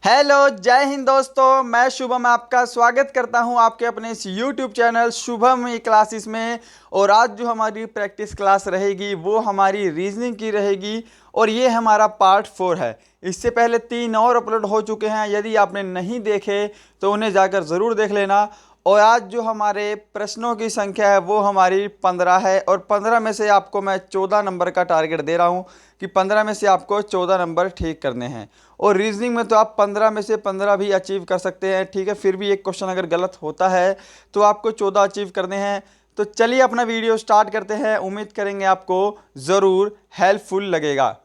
Hello, जय हिंद दोस्तों। मैं शुभम आपका स्वागत करता हूं आपके अपने इस यूट्यूब चैनल शुभम ई क्लासेस में। और आज जो हमारी प्रैक्टिस क्लास रहेगी वो हमारी रीजनिंग की रहेगी और ये हमारा पार्ट 4 है। इससे पहले 3 और अपलोड हो चुके हैं, यदि आपने नहीं देखे तो उन्हें जाकर ज़रूर देख लेना। और आज जो हमारे प्रश्नों की संख्या है वो हमारी 15 है और 15 में से आपको मैं 14 नंबर का टारगेट दे रहा हूँ कि 15 में से आपको 14 नंबर ठीक करने हैं। और रीजनिंग में तो आप 15 में से 15 भी अचीव कर सकते हैं, ठीक है। फिर भी एक क्वेश्चन अगर गलत होता है तो आपको 14 अचीव करने हैं। तो चलिए अपना वीडियो स्टार्ट करते हैं। उम्मीद करेंगे आपको ज़रूर हेल्पफुल लगेगा।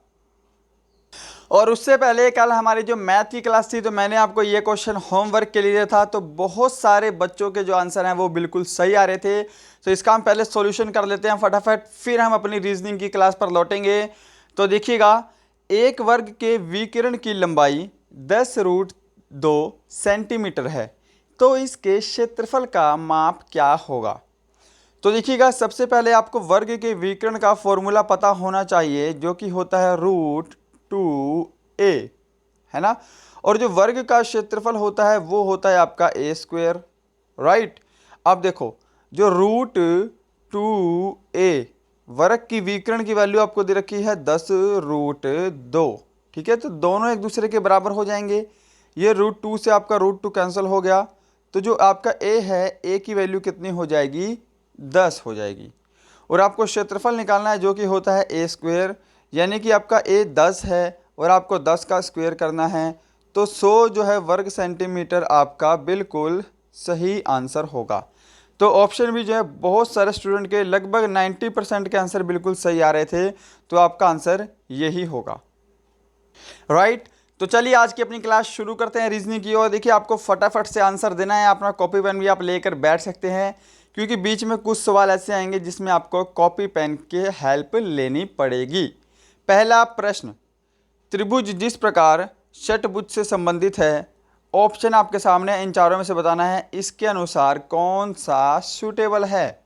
और उससे पहले कल हमारी जो मैथ की क्लास थी तो मैंने आपको ये क्वेश्चन होमवर्क के लिए दिया था, तो बहुत सारे बच्चों के जो आंसर हैं वो बिल्कुल सही आ रहे थे। तो इसका हम पहले सॉल्यूशन कर लेते हैं फटाफट, फिर हम अपनी रीजनिंग की क्लास पर लौटेंगे। तो देखिएगा, एक वर्ग के विकिरण की लंबाई 10√2 सेंटीमीटर है, तो इसके क्षेत्रफल का माप क्या होगा। तो देखिएगा, सबसे पहले आपको वर्ग के विकर्ण का फॉर्मूला पता होना चाहिए, जो कि होता है √2a, है ना। और जो वर्ग का क्षेत्रफल होता है वो होता है आपका a², राइट। अब देखो, जो √2a वर्ग की विकर्ण की वैल्यू आपको दे रखी है 10√2, ठीक है। तो दोनों एक दूसरे के बराबर हो जाएंगे। ये √2 से आपका √2 कैंसिल हो गया, तो जो आपका a है, a की वैल्यू कितनी हो जाएगी, 10 हो जाएगी। और आपको क्षेत्रफल निकालना है जो कि होता है a², यानी कि आपका a 10 है और आपको 10 का स्क्वायर करना है। तो 100 जो है वर्ग सेंटीमीटर आपका बिल्कुल सही आंसर होगा। तो ऑप्शन भी जो है बहुत सारे स्टूडेंट के लगभग 90% के आंसर बिल्कुल सही आ रहे थे, तो आपका आंसर यही होगा, राइट। तो चलिए आज की अपनी क्लास शुरू करते हैं रीजनिंग की। और देखिए, आपको फटाफट से आंसर देना है। अपना कॉपी पेन भी आप लेकर बैठ सकते हैं, क्योंकि बीच में कुछ सवाल ऐसे आएंगे जिसमें आपको कॉपी पेन की हेल्प लेनी पड़ेगी। पहला प्रश्न, त्रिभुज जिस प्रकार षटभुज से संबंधित है, ऑप्शन आपके सामने है, इन चारों में से बताना है इसके अनुसार कौन सा सूटेबल है।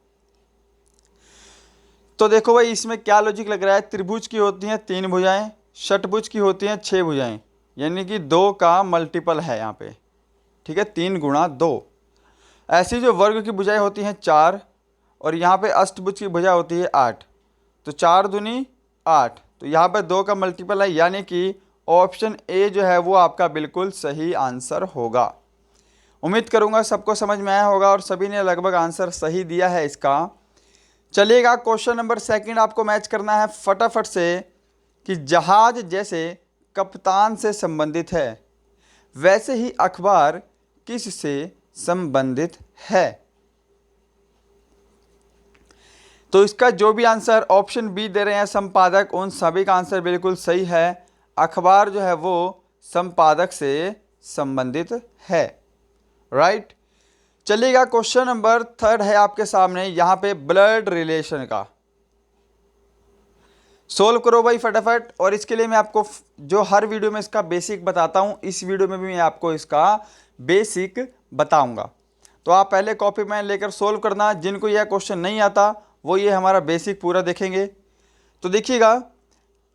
तो देखो भाई, इसमें क्या लॉजिक लग रहा है। त्रिभुज की होती हैं 3 भुजाएं, षटभुज की होती हैं 6 भुजाएं, यानी कि 2 का मल्टीपल है यहाँ पे, ठीक है, 3 × 2। ऐसी जो वर्ग की भुजाएं होती हैं 4, और यहाँ पे अष्टभुज की भुजा होती है 8। तो 4 दूनी 8, तो यहाँ पे 2 का मल्टीपल है, यानी कि ऑप्शन ए जो है वो आपका बिल्कुल सही आंसर होगा। उम्मीद करूँगा सबको समझ में आया होगा और सभी ने लगभग आंसर सही दिया है इसका। चलिएगा, क्वेश्चन नंबर 2 आपको मैच करना है फटाफट से कि जहाज जैसे कप्तान से संबंधित है, वैसे ही अखबार किस से संबंधित है। तो इसका जो भी आंसर ऑप्शन बी दे रहे हैं संपादक, उन सभी का आंसर बिल्कुल सही है। अखबार जो है वो संपादक से संबंधित है, राइट। चलिएगा, क्वेश्चन नंबर 3 है आपके सामने, यहाँ पे ब्लड रिलेशन का सोल्व करो भाई फटाफट। और इसके लिए मैं आपको जो हर वीडियो में इसका बेसिक बताता हूँ, इस वीडियो में भी मैं आपको इसका बेसिक बताऊंगा। तो आप पहले कॉपी पेन लेकर सोल्व करना। जिनको यह क्वेश्चन नहीं आता वो ये हमारा बेसिक पूरा देखेंगे। तो देखिएगा,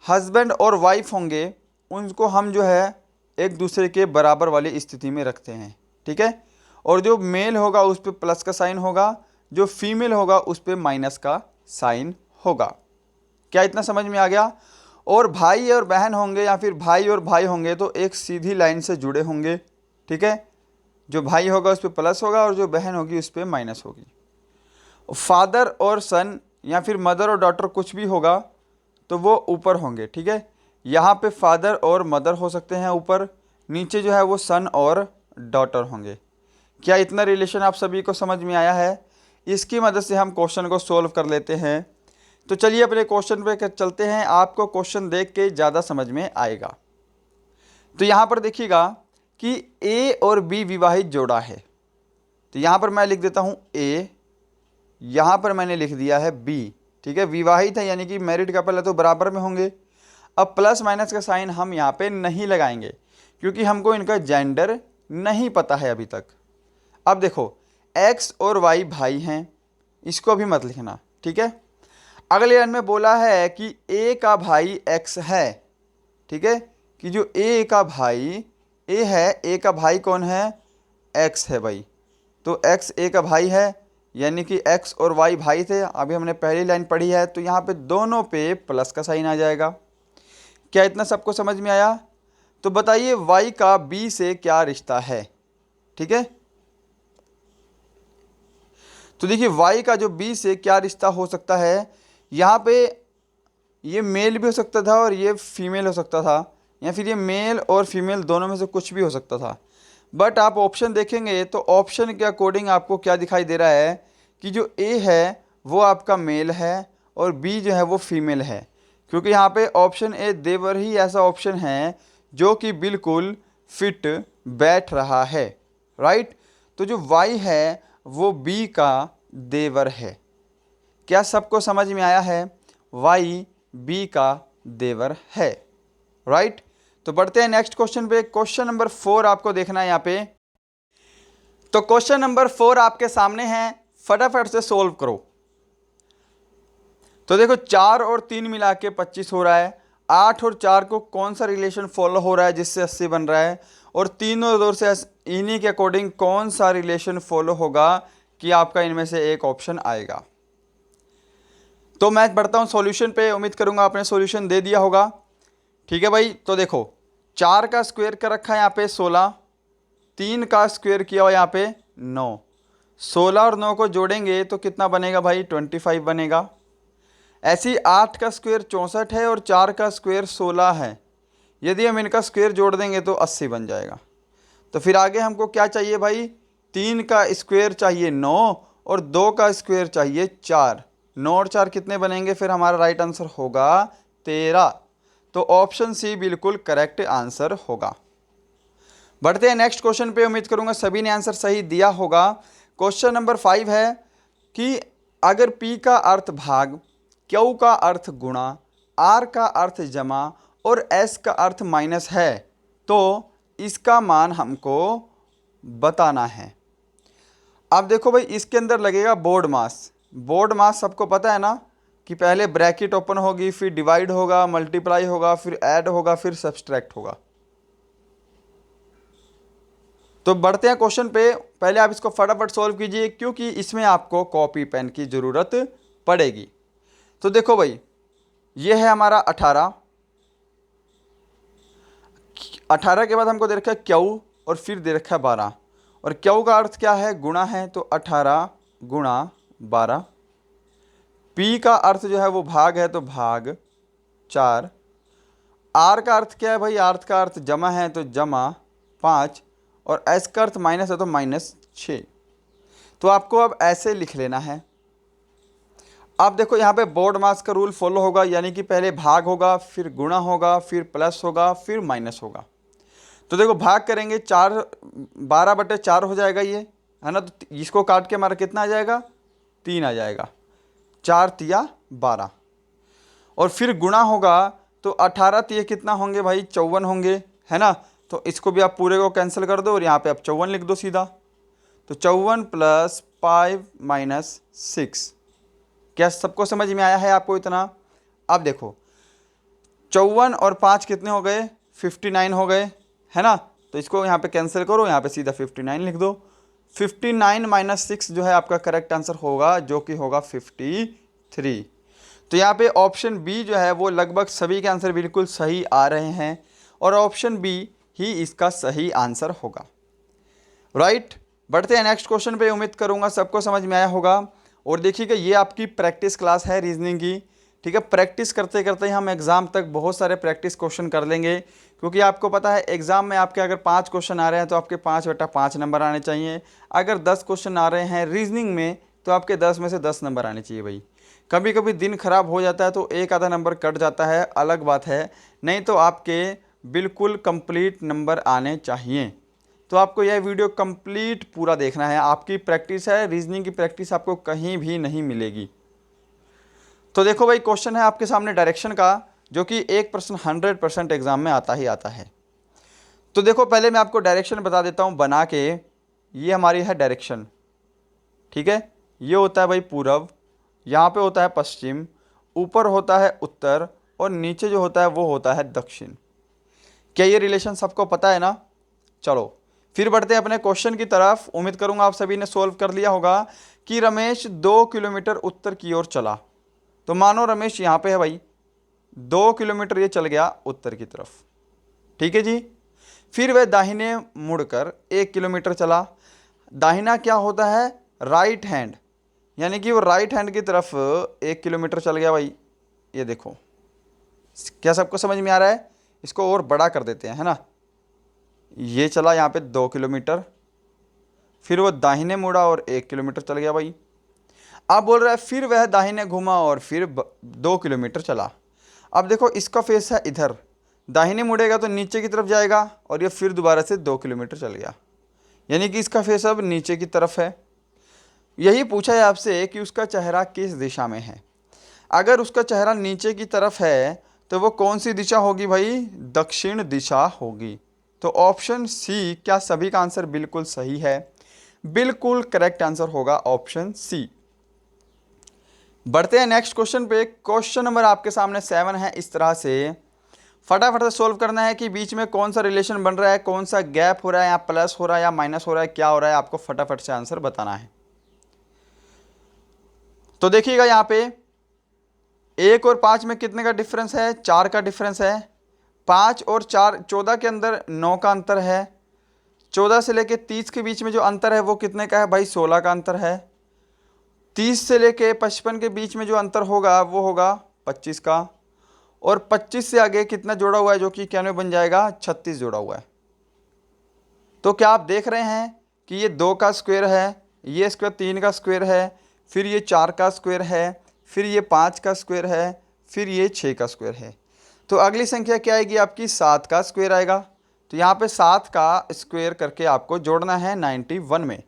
हस्बैंड और वाइफ होंगे, उनको हम जो है एक दूसरे के बराबर वाली स्थिति में रखते हैं, ठीक है। और जो मेल होगा उस पर प्लस का साइन होगा, जो फीमेल होगा उस पर माइनस का साइन होगा। क्या इतना समझ में आ गया। और भाई और बहन होंगे या फिर भाई और भाई होंगे तो एक सीधी लाइन से जुड़े होंगे, ठीक है। जो भाई होगा उस पर प्लस होगा और जो बहन होगी उस पर माइनस होगी। फादर और सन या फिर मदर और डॉटर कुछ भी होगा तो वो ऊपर होंगे, ठीक है। यहाँ पे फादर और मदर हो सकते हैं ऊपर, नीचे जो है वो सन और डॉटर होंगे। क्या इतना रिलेशन आप सभी को समझ में आया है। इसकी मदद से हम क्वेश्चन को सोल्व कर लेते हैं। तो चलिए अपने क्वेश्चन पे चलते हैं, आपको क्वेश्चन देख के ज़्यादा समझ में आएगा। तो यहाँ पर देखिएगा कि ए और बी विवाहित जोड़ा है। तो यहाँ पर मैं लिख देता हूँ ए, यहाँ पर मैंने लिख दिया है बी, ठीक है। विवाहित है यानी कि मैरिड कपल है तो बराबर में होंगे। अब प्लस माइनस का साइन हम यहाँ पे नहीं लगाएंगे, क्योंकि हमको इनका जेंडर नहीं पता है अभी तक। अब देखो, एक्स और वाई भाई हैं, इसको भी मत लिखना, ठीक है। अगले लाइन में बोला है कि ए का भाई एक्स है, ठीक है, कि जो ए का भाई ए है, ए का भाई कौन है, एक्स है भाई। तो एक्स ए का भाई है, यानी कि एक्स और वाई भाई थे, अभी हमने पहली लाइन पढ़ी है, तो यहाँ पे दोनों पे प्लस का साइन आ जाएगा। क्या इतना सबको समझ में आया? तो बताइए वाई का बी से क्या रिश्ता है? ठीक है, तो देखिए वाई का जो बी से क्या रिश्ता हो सकता है, यहाँ पे ये मेल भी हो सकता था और ये फीमेल हो सकता था, या फिर ये मेल और फीमेल दोनों में से कुछ भी हो सकता था। बट आप ऑप्शन देखेंगे तो ऑप्शन के अकॉर्डिंग आपको क्या दिखाई दे रहा है कि जो ए है वो आपका मेल है और बी जो है वो फीमेल है, क्योंकि यहाँ पे ऑप्शन ए देवर ही ऐसा ऑप्शन है जो कि बिल्कुल फिट बैठ रहा है, राइट। तो जो वाई है वो बी का देवर है। क्या सबको समझ में आया है? वाई बी का देवर है, राइट। तो बढ़ते हैं नेक्स्ट क्वेश्चन पे। क्वेश्चन नंबर 4 आपको देखना है यहाँ पे। तो क्वेश्चन नंबर 4 आपके सामने है, फटाफट से सोल्व करो। तो देखो 4 और 3 मिला के 25 हो रहा है। 8 और 4 को कौन सा रिलेशन फॉलो हो रहा है जिससे 80 बन रहा है, और 3 और 2 से इन्हीं के अकॉर्डिंग कौन सा रिलेशन फॉलो होगा कि आपका इनमें से एक ऑप्शन आएगा। तो मैं बढ़ता हूं सॉल्यूशन पे, उम्मीद करूंगा आपने सॉल्यूशन दे दिया होगा। ठीक है भाई, तो देखो 4 का स्क्वायर कर रखा है यहाँ पे 16, 3 का स्क्वायर किया हुआ यहाँ पे 9, 16 और 9 को जोड़ेंगे तो कितना बनेगा भाई, 25 बनेगा। ऐसी 8 का स्क्वायर 64 है और 4 का स्क्वायर 16 है, यदि हम इनका स्क्वायर जोड़ देंगे तो 80 बन जाएगा। तो फिर आगे हमको क्या चाहिए भाई, 3 का स्क्वायर चाहिए 9 और 2 का स्क्वायर चाहिए 4, 9 और 4 कितने बनेंगे, फिर हमारा राइट आंसर होगा 13। तो ऑप्शन सी बिल्कुल करेक्ट आंसर होगा। बढ़ते हैं नेक्स्ट क्वेश्चन पे, उम्मीद करूंगा सभी ने आंसर सही दिया होगा। क्वेश्चन नंबर 5 है कि अगर P का अर्थ भाग, Q का अर्थ गुणा, R का अर्थ जमा और S का अर्थ माइनस है तो इसका मान हमको बताना है। अब देखो भाई इसके अंदर लगेगा बोर्ड मास। बोर्ड मास सबको पता है ना कि पहले ब्रैकेट ओपन होगी, फिर डिवाइड होगा, मल्टीप्लाई होगा, फिर ऐड होगा, फिर सब्सट्रैक्ट होगा। तो बढ़ते हैं क्वेश्चन पे, पहले आप इसको फटाफट सॉल्व कीजिए क्योंकि इसमें आपको कॉपी पेन की ज़रूरत पड़ेगी। तो देखो भाई ये है हमारा 18, 18 के बाद हमको दे रखा है क्यू और फिर दे रखा है 12, और क्यू का अर्थ क्या है, गुणा है, तो 18 गुणा 12। पी का अर्थ जो है वो भाग है तो भाग 4। आर का अर्थ क्या है भाई, आर का अर्थ जमा है तो जमा 5, और एस का अर्थ माइनस है तो -6। तो आपको अब ऐसे लिख लेना है। अब देखो यहाँ पे बोर्ड मास का रूल फॉलो होगा, यानी कि पहले भाग होगा, फिर गुणा होगा, फिर प्लस होगा, फिर माइनस होगा। तो देखो भाग करेंगे 4, 12/4 हो जाएगा ये, है ना। तो इसको काट के हमारा कितना आ जाएगा, 3 आ जाएगा, 4 तिया 12। और फिर गुणा होगा तो 18 तिया कितना होंगे भाई, 54 होंगे, है ना। तो इसको भी आप पूरे को कैंसिल कर दो और यहाँ पे आप 54 लिख दो सीधा। तो 54 + 5 - 6। क्या सबको समझ में आया है आपको इतना? अब देखो 54 और 5 कितने हो गए, 59 हो गए, है ना। तो इसको यहाँ पे कैंसिल करो, यहाँ पे सीधा 59 लिख दो। 59 - 6 जो है आपका करेक्ट आंसर होगा, जो कि होगा 53। तो यहाँ पे ऑप्शन बी जो है वो लगभग सभी के आंसर बिल्कुल सही आ रहे हैं और ऑप्शन बी ही इसका सही आंसर होगा, राइट। बढ़ते हैं नेक्स्ट क्वेश्चन पे, उम्मीद करूंगा सबको समझ में आया होगा। और देखिएगा ये आपकी प्रैक्टिस क्लास है रीजनिंग की, ठीक है। प्रैक्टिस करते करते ही हम एग्ज़ाम तक बहुत सारे प्रैक्टिस क्वेश्चन कर लेंगे, क्योंकि आपको पता है एग्ज़ाम में आपके अगर 5 क्वेश्चन आ रहे हैं तो आपके 5/5 नंबर आने चाहिए। अगर 10 क्वेश्चन आ रहे हैं रीजनिंग में तो आपके 10 में से 10 नंबर आने चाहिए भाई। कभी कभी दिन खराब हो जाता है तो एक आधा नंबर कट जाता है, अलग बात है, नहीं तो आपके बिल्कुल कंप्लीट नंबर आने चाहिए। तो आपको यह वीडियो कंप्लीट पूरा देखना है, आपकी प्रैक्टिस है, रीजनिंग की प्रैक्टिस आपको कहीं भी नहीं मिलेगी। तो देखो भाई क्वेश्चन है आपके सामने डायरेक्शन का, जो कि 1% 100% एग्जाम में आता ही आता है। तो देखो पहले मैं आपको डायरेक्शन बता देता हूँ बना के। ये हमारी है डायरेक्शन, ठीक है। ये होता है भाई पूरब, यहाँ पे होता है पश्चिम, ऊपर होता है उत्तर और नीचे जो होता है वो होता है दक्षिण। क्या ये रिलेशन सबको पता है ना? चलो फिर बढ़ते हैं अपने क्वेश्चन की तरफ। उम्मीद करूंगा आप सभी ने सोल्व कर लिया होगा कि रमेश 2 किलोमीटर उत्तर की ओर चला। तो मानो रमेश यहाँ पे है भाई, 2 किलोमीटर ये चल गया उत्तर की तरफ, ठीक है जी। फिर वह दाहिने मुड़कर 1 किलोमीटर चला। दाहिना क्या होता है, राइट हैंड, यानी कि वो राइट हैंड की तरफ 1 किलोमीटर चल गया भाई। ये देखो, क्या सबको समझ में आ रहा है? इसको और बड़ा कर देते हैं, है ना। ये चला यहाँ पे 2 किलोमीटर, फिर वो दाहिने मुड़ा और 1 किलोमीटर चल गया भाई। अब बोल रहा है फिर वह दाहिने घुमा और फिर 2 किलोमीटर चला। अब देखो इसका फेस है इधर, दाहिने मुड़ेगा तो नीचे की तरफ जाएगा और ये फिर दोबारा से 2 किलोमीटर चल गया, यानी कि इसका फेस अब नीचे की तरफ है। यही पूछा है आपसे कि उसका चेहरा किस दिशा में है। अगर उसका चेहरा नीचे की तरफ है तो वो कौन सी दिशा होगी भाई, दक्षिण दिशा होगी। तो ऑप्शन सी, क्या सभी का आंसर बिल्कुल सही है? बिल्कुल करेक्ट आंसर होगा ऑप्शन सी। बढ़ते हैं नेक्स्ट क्वेश्चन पे। क्वेश्चन नंबर आपके सामने 7 है। इस तरह से फटाफट से सोल्व करना है कि बीच में कौन सा रिलेशन बन रहा है, कौन सा गैप हो रहा है, या प्लस हो रहा है या माइनस हो रहा है, क्या हो रहा है, आपको फटाफट से आंसर बताना है। तो देखिएगा यहाँ पे 1 और 5 में कितने का डिफरेंस है, 4 का डिफरेंस है। 5 और 4, 14 के अंदर 9 का अंतर है। 14 से लेके 30 के बीच में जो अंतर है वो कितने का है भाई, 16 का अंतर है। 30 से लेके 55 के बीच में जो अंतर होगा वो होगा 25 का। और 25 से आगे कितना जोड़ा हुआ है, जो कि 91 बन जाएगा, 36 जोड़ा हुआ है। तो क्या आप देख रहे हैं कि ये 2 का स्क्वायर है, ये स्क्वायर 3 का स्क्वायर है, फिर ये 4 का स्क्वायर है, फिर ये 5 का स्क्वायर है, फिर ये 6 का स्क्वायर है। तो अगली संख्या क्या आएगी आपकी, 7 का स्क्वायर आएगा। तो यहाँ पे 7 का स्क्वायर करके आपको जोड़ना है 91 में।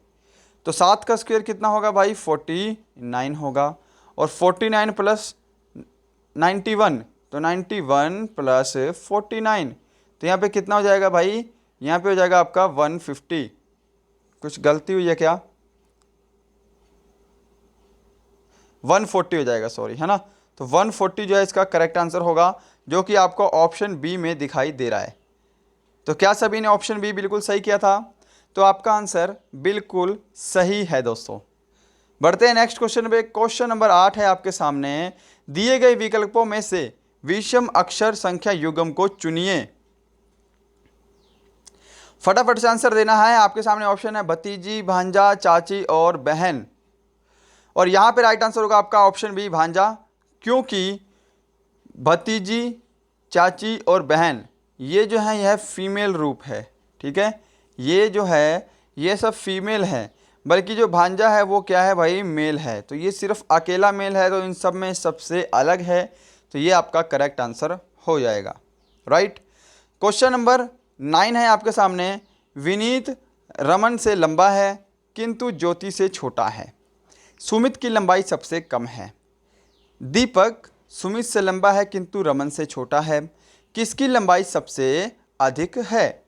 तो 7 का स्क्वायर कितना होगा भाई, 49 होगा। और 49 प्लस 91, तो 91 प्लस 49, तो यहाँ पे कितना हो जाएगा भाई, यहाँ पे हो जाएगा आपका 150। कुछ गलती हुई है क्या, 140 हो जाएगा, सॉरी, है ना। तो 140 जो है इसका करेक्ट आंसर होगा, जो कि आपको ऑप्शन बी में दिखाई दे रहा है। तो क्या सभी ने ऑप्शन बी बिल्कुल सही किया था? तो आपका आंसर बिल्कुल सही है दोस्तों। बढ़ते हैं नेक्स्ट क्वेश्चन पे। क्वेश्चन नंबर 8 है आपके सामने। दिए गए विकल्पों में से विषम अक्षर संख्या युग्म को चुनिए। फटाफट से आंसर देना है। आपके सामने ऑप्शन है भतीजी, भांजा, चाची और बहन। और यहां पे राइट आंसर होगा आपका ऑप्शन बी, भांजा, क्योंकि भतीजी, चाची और बहन ये जो है यह फीमेल रूप है, ठीक है। ये जो है ये सब फीमेल है, बल्कि जो भांजा है वो क्या है भाई, मेल है। तो ये सिर्फ अकेला मेल है, तो इन सब में सबसे अलग है। तो ये आपका करेक्ट आंसर हो जाएगा, राइट। क्वेश्चन नंबर 9 है आपके सामने। विनीत रमन से लंबा है किंतु ज्योति से छोटा है। सुमित की लंबाई सबसे कम है। दीपक सुमित से लंबा है किंतु रमन से छोटा है। किसकी लंबाई सबसे अधिक है?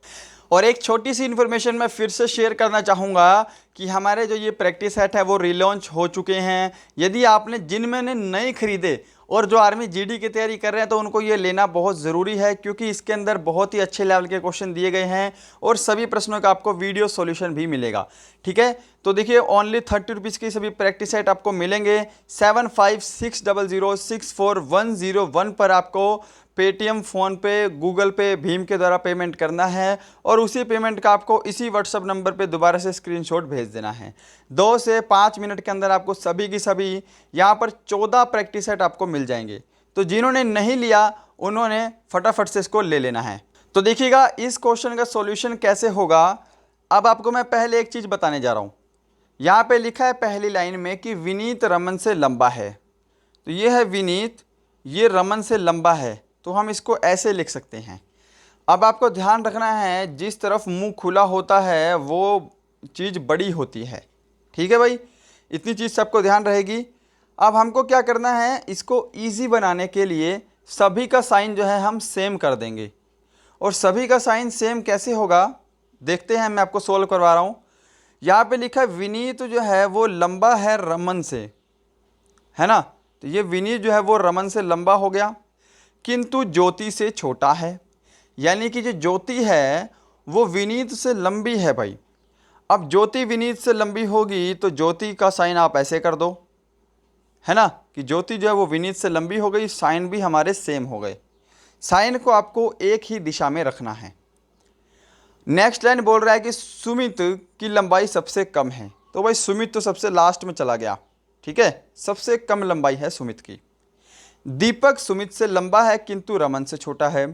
और एक छोटी सी इन्फॉर्मेशन मैं फिर से शेयर करना चाहूँगा कि हमारे जो ये प्रैक्टिस सेट है वो रिलॉन्च हो चुके हैं। यदि आपने जिनमें ने नहीं खरीदे और जो आर्मी जीडी की तैयारी कर रहे हैं तो उनको ये लेना बहुत ज़रूरी है, क्योंकि इसके अंदर बहुत ही अच्छे लेवल के क्वेश्चन दिए गए हैं और सभी प्रश्नों का आपको वीडियो सॉल्यूशन भी मिलेगा, ठीक है। तो देखिए ओनली 30 रुपीज़ की सभी प्रैक्टिस सेट आपको मिलेंगे। 7560064101 पर आपको पेटीएम, फ़ोनपे, गूगल पे, भीम के द्वारा पेमेंट करना है और उसी पेमेंट का आपको इसी व्हाट्सअप नंबर पे दोबारा से स्क्रीनशॉट भेज देना है। 2 से 5 मिनट के अंदर आपको सभी की सभी यहाँ पर 14 प्रैक्टिस सेट आपको मिल जाएंगे। तो जिन्होंने नहीं लिया उन्होंने फटाफट से इसको ले लेना है। तो देखिएगा इस क्वेश्चन का सॉल्यूशन कैसे होगा। अब आपको मैं पहले एक चीज़ बताने जा रहा हूँ। यहाँ पे लिखा है पहली लाइन में कि विनीत रमन से लंबा है। तो ये है विनीत, ये रमन से लंबा है, तो हम इसको ऐसे लिख सकते हैं। अब आपको ध्यान रखना है, जिस तरफ मुंह खुला होता है वो चीज़ बड़ी होती है, ठीक है भाई, इतनी चीज़ सबको ध्यान रहेगी। अब हमको क्या करना है, इसको इजी बनाने के लिए सभी का साइन जो है हम सेम कर देंगे। और सभी का साइन सेम कैसे होगा देखते हैं, मैं आपको सोल्व करवा रहा हूँ। यहाँ पे लिखा है विनीत जो है वो लंबा है रमन से, है ना। तो ये विनीत जो है वो रमन से लंबा हो गया, किंतु ज्योति से छोटा है। यानी कि जो ज्योति है वो विनीत से लंबी है भाई। अब ज्योति विनीत से लंबी होगी तो ज्योति का साइन आप ऐसे कर दो, है ना, कि ज्योति जो है वो विनीत से लंबी हो गई, साइन भी हमारे सेम हो गए। साइन को आपको एक ही दिशा में रखना है। नेक्स्ट लाइन बोल रहा है कि सुमित की लंबाई सबसे कम है, तो भाई सुमित तो सबसे लास्ट में चला गया, ठीक है, सबसे कम लंबाई है सुमित की। दीपक सुमित से लंबा है किंतु रमन से छोटा है।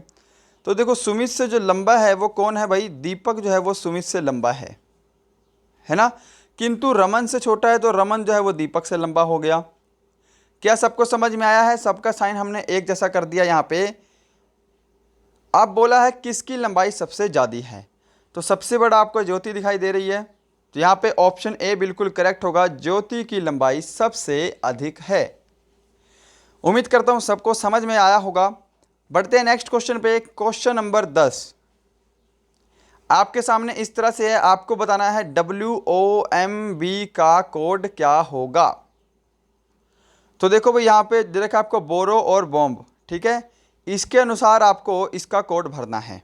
तो देखो सुमित से जो लंबा है वो कौन है भाई, दीपक जो है वो सुमित से लंबा है ना, किंतु रमन से छोटा है, तो रमन जो है वो दीपक से लंबा हो गया। क्या सबको समझ में आया है? सबका साइन हमने एक जैसा कर दिया यहाँ पे। अब बोला है किसकी लंबाई सबसे ज़्यादा है, तो सबसे बड़ा आपको ज्योति दिखाई दे रही है, तो यहाँ पे ऑप्शन ए बिल्कुल करेक्ट होगा, ज्योति की लंबाई सबसे अधिक है। उम्मीद करता हूँ सबको समझ में आया होगा। बढ़ते हैं नेक्स्ट क्वेश्चन पे। क्वेश्चन नंबर 10 आपके सामने इस तरह से है, आपको बताना है WOMB का कोड क्या होगा। तो देखो भाई यहाँ पे देखा आपको बोरो और बॉम्ब, ठीक है, इसके अनुसार आपको इसका कोड भरना है।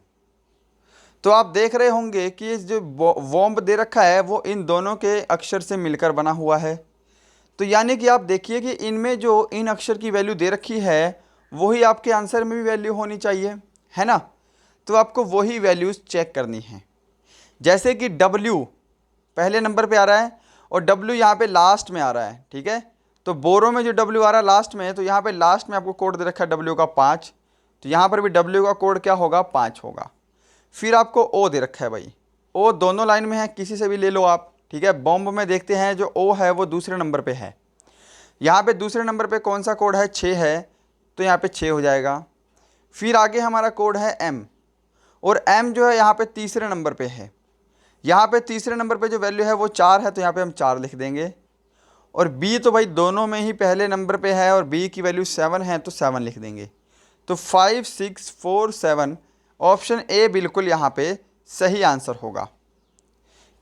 तो आप देख रहे होंगे कि जो वॉम्ब दे रखा है वो इन दोनों के अक्षर से मिलकर बना हुआ है। तो यानी कि आप देखिए कि इनमें जो इन अक्षर की वैल्यू दे रखी है वही आपके आंसर में भी वैल्यू होनी चाहिए, है ना। तो आपको वही वैल्यूज़ चेक करनी है। जैसे कि W पहले नंबर पे आ रहा है और W यहाँ पे लास्ट में आ रहा है, ठीक है। तो बोरो में जो W आ रहा है लास्ट में, तो यहाँ पे लास्ट में आपको कोड दे रखा है W का 5, तो यहाँ पर भी W का कोड क्या होगा, 5 होगा। फिर आपको O दे रखा है भाई, O दोनों लाइन में है, किसी से भी ले लो आप, ठीक है। बॉम्ब में देखते हैं जो O है वो दूसरे नंबर पे है। यहाँ पे दूसरे नंबर पे कौन सा कोड है, 6 है, तो यहाँ पे 6 हो जाएगा। फिर आगे हमारा कोड है M, और M जो है यहाँ पे तीसरे नंबर पे है। यहाँ पे तीसरे नंबर पे जो वैल्यू है वो 4 है, तो यहाँ पे हम 4 लिख देंगे। और B तो भाई दोनों में ही पहले नंबर पे है और B की वैल्यू 7 है, तो 7 लिख देंगे। तो 5 6 4 7 ऑप्शन ए बिल्कुल यहाँ पे सही आंसर होगा।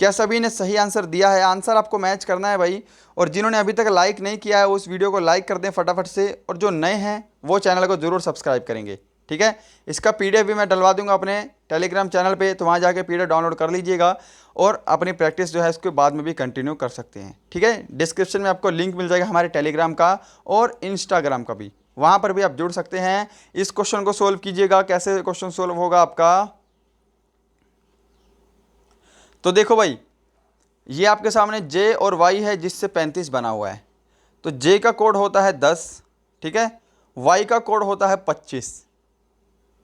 क्या सभी ने सही आंसर दिया है? आंसर आपको मैच करना है भाई। और जिन्होंने अभी तक लाइक नहीं किया है उस वीडियो को लाइक कर दें फटाफट से, और जो नए हैं वो चैनल को ज़रूर सब्सक्राइब करेंगे, ठीक है। इसका PDF भी मैं डलवा दूंगा अपने टेलीग्राम चैनल पे, तो वहाँ जाके PDF डाउनलोड कर लीजिएगा और अपनी प्रैक्टिस जो है इसके बाद में भी कंटिन्यू कर सकते हैं, ठीक है। डिस्क्रिप्शन में आपको लिंक मिल जाएगा हमारे टेलीग्राम का और इंस्टाग्राम का भी, वहाँ पर भी आप जुड़ सकते हैं। इस क्वेश्चन को सोल्व कीजिएगा। कैसे क्वेश्चन सोल्व होगा आपका, तो देखो भाई ये आपके सामने J और Y है जिससे 35 बना हुआ है, तो J का कोड होता है 10, ठीक है, Y का कोड होता है 25,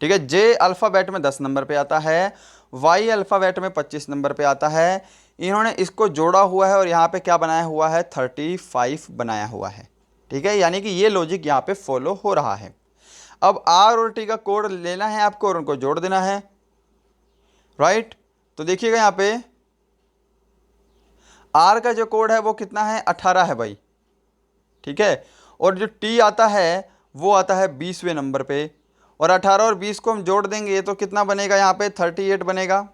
ठीक है। J अल्फ़ाबेट में 10 नंबर पे आता है, Y अल्फ़ाबेट में 25 नंबर पे आता है। इन्होंने इसको जोड़ा हुआ है और यहाँ पे क्या बनाया हुआ है, 35 बनाया हुआ है, ठीक है। यानी कि ये लॉजिक यहाँ पे फॉलो हो रहा है। अब R और T का कोड लेना है आपको और उनको जोड़ देना है, राइट। तो देखिएगा यहाँ पे R का जो कोड है वो कितना है, 18 है भाई, ठीक है। और जो T आता है वो आता है 20वें नंबर पे, और 18 और 20 को हम जोड़ देंगे तो कितना बनेगा, यहाँ पे 38 बनेगा।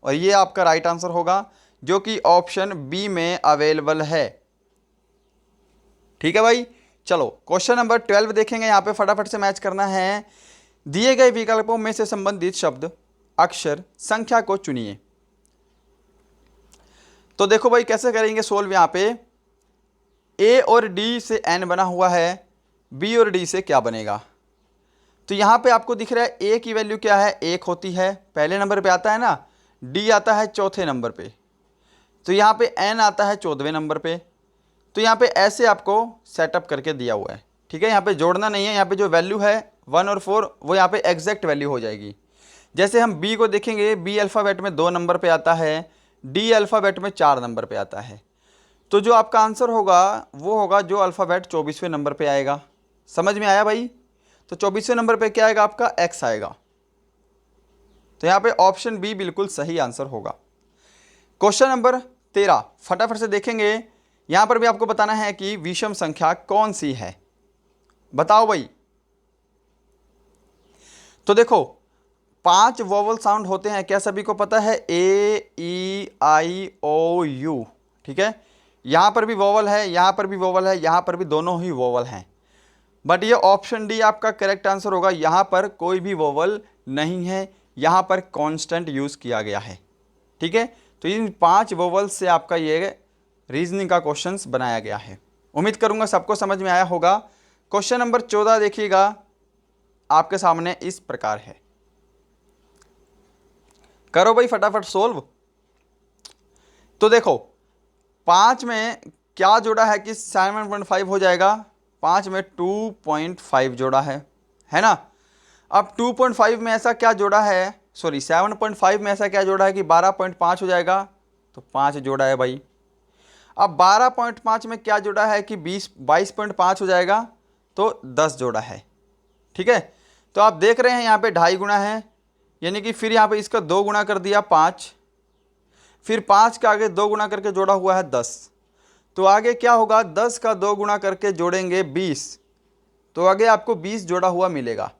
और ये आपका राइट आंसर होगा जो कि ऑप्शन बी में अवेलेबल है, ठीक है भाई। चलो क्वेश्चन नंबर 12 देखेंगे। यहाँ पे फटाफट से मैच करना है। दिए गए विकल्पों में से संबंधित शब्द, अक्षर, संख्या को चुनिए। तो देखो भाई कैसे करेंगे सोल्व। यहाँ पे A और D से N बना हुआ है, B और D से क्या बनेगा। तो यहाँ पे आपको दिख रहा है A की वैल्यू क्या है, 1 होती है, पहले नंबर पे आता है ना। D आता है चौथे नंबर पे, तो यहाँ पे N आता है 14वें नंबर पे। तो यहाँ पे ऐसे आपको सेटअप करके दिया हुआ है, ठीक है। यहाँ पे जोड़ना नहीं है, यहाँ पे जो वैल्यू है 1 और 4 वो यहाँ पे एग्जैक्ट वैल्यू हो जाएगी। जैसे हम B को देखेंगे, B अल्फ़ाबेट में 2 नंबर पे आता है, D अल्फ़ाबेट में 4 नंबर पे आता है। तो जो आपका आंसर होगा वो होगा जो अल्फ़ाबेट 24वें नंबर पे आएगा। समझ में आया भाई। तो 24वें नंबर पे क्या आएगा आपका, X आएगा। तो यहाँ पे ऑप्शन बी बिल्कुल सही आंसर होगा। क्वेश्चन नंबर 13 फटाफट से देखेंगे। यहाँ पर भी आपको बताना है कि विषम संख्या कौन सी है, बताओ भाई। तो देखो 5 वोवल साउंड होते हैं, क्या सभी को पता है, A E I O U, ठीक है। यहाँ पर भी वोवल है, यहाँ पर भी वोवल है, यहाँ पर भी दोनों ही वोवल हैं। बट ये ऑप्शन डी आपका करेक्ट आंसर होगा। यहाँ पर कोई भी वोवल नहीं है, यहाँ पर कांस्टेंट यूज़ किया गया है। ठीक है, तो इन 5 वोवल्स से आपका ये रीजनिंग का क्वेश्चंस बनाया गया है। उम्मीद करूंगा सबको समझ में आया होगा। क्वेश्चन नंबर 14 देखिएगा, आपके सामने इस प्रकार है। करो भाई फटाफट सोल्व। तो देखो 5 में क्या जोड़ा है कि 7.5 हो जाएगा, 5 में 2.5 जोड़ा है ना। अब 2.5 में ऐसा क्या जोड़ा है, सॉरी 7.5 में ऐसा क्या जोड़ा है कि 12.5 हो जाएगा, तो 5 जोड़ा है भाई। अब 12.5 में क्या जोड़ा है कि 22.5 हो जाएगा, तो 10 जोड़ा है। ठीक है, तो आप देख रहे हैं यहाँ पे 2.5 गुना है, यानी कि फिर यहाँ पे इसका 2 गुना कर दिया 5, फिर 5 का आगे 2 गुना करके जोड़ा हुआ है 10, तो आगे क्या होगा 10 का 2 गुना करके जोड़ेंगे 20, तो आगे आपको 20 जोड़ा हुआ मिलेगा।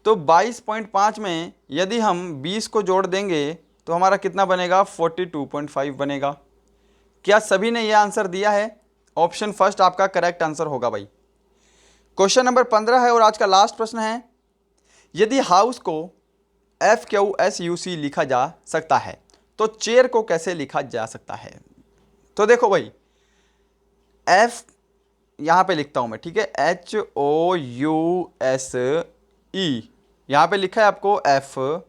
तो 22.5 में यदि हम 20 को जोड़ देंगे तो हमारा कितना बनेगा, 42.5 बनेगा। क्या सभी ने यह आंसर दिया है? ऑप्शन फर्स्ट आपका करेक्ट आंसर होगा भाई। क्वेश्चन नंबर 15 है और आज का लास्ट प्रश्न है, यदि हाउस को FQSUC लिखा जा सकता है तो चेयर को कैसे लिखा जा सकता है? तो देखो भाई, F यहाँ पे लिखता हूँ मैं, ठीक है, HOUSE, यहाँ पे लिखा है आपको FQSUC।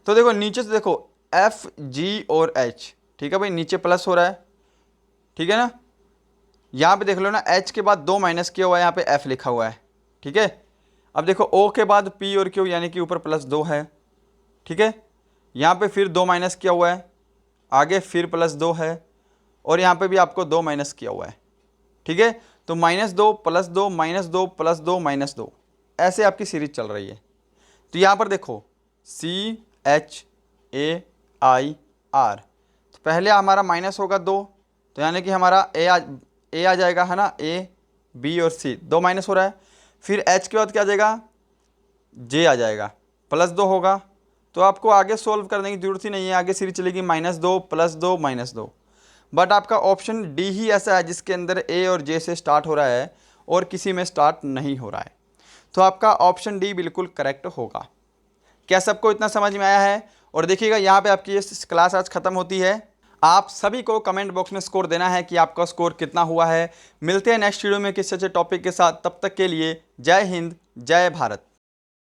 तो देखो नीचे से देखो FG और H, ठीक है भाई, नीचे प्लस हो रहा है, ठीक है ना। यहाँ पे देख लो ना, H के बाद 2 माइनस किया हुआ है, यहाँ पे F लिखा हुआ है, ठीक है। अब देखो O के बाद P और Q, यानी कि ऊपर +2 है, ठीक है। यहाँ पे फिर 2 माइनस किया हुआ है, आगे फिर +2 है, और यहाँ पे भी आपको 2 माइनस किया हुआ है, ठीक है। तो -2 +2 -2 +2 -2, ऐसे आपकी सीरीज चल रही है। तो यहाँ पर देखो CHAIR, तो पहले हमारा माइनस होगा 2, तो यानी कि हमारा ए आ जाएगा, है ना, A B और C 2 माइनस हो रहा है। फिर H के बाद क्या आ जाएगा, J आ जाएगा, +2 होगा। तो आपको आगे सोल्व करने की जरूरत ही नहीं है, आगे सीरीज चलेगी -2 +2 -2। बट आपका ऑप्शन डी ही ऐसा है जिसके अंदर A और J से स्टार्ट हो रहा है और किसी में स्टार्ट नहीं हो रहा है, तो आपका ऑप्शन डी बिल्कुल करेक्ट होगा। क्या सबको इतना समझ में आया है? और देखिएगा यहाँ पे आपकी ये क्लास आज खत्म होती है। आप सभी को कमेंट बॉक्स में स्कोर देना है कि आपका स्कोर कितना हुआ है। मिलते हैं नेक्स्ट वीडियो में किसी अच्छे टॉपिक के साथ, तब तक के लिए जय हिंद जय भारत।